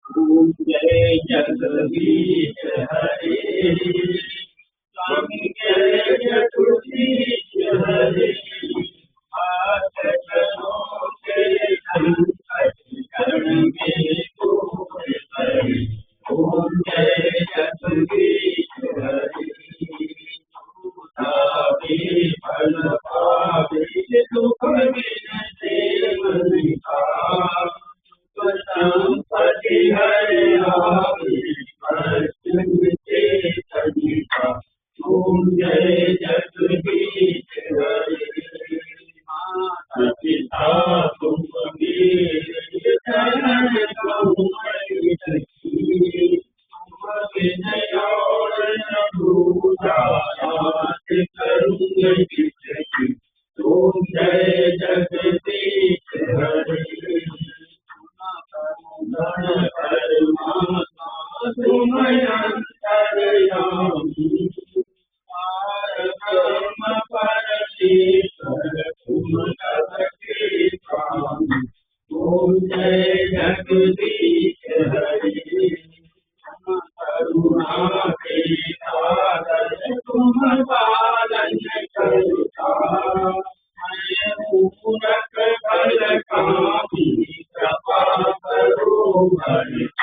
जय जगदीश हरे स्वामी जय जगदीश हरे हाथ चरणों के संकट करण में कोई हरे ओम जय जगदीश हरे पावे फल पावे दुख विनते मन का संपत्ति हरे आवे प्रसन्न सविता ओम जय जगदीश हरे माता पिता तुम मेरे चरण कमल सखी तुम विनय और भूषात करूँगी सखी ओम जय जगदीश हरे परमात्मा तुम अंतर्यामी पार ब्रह्म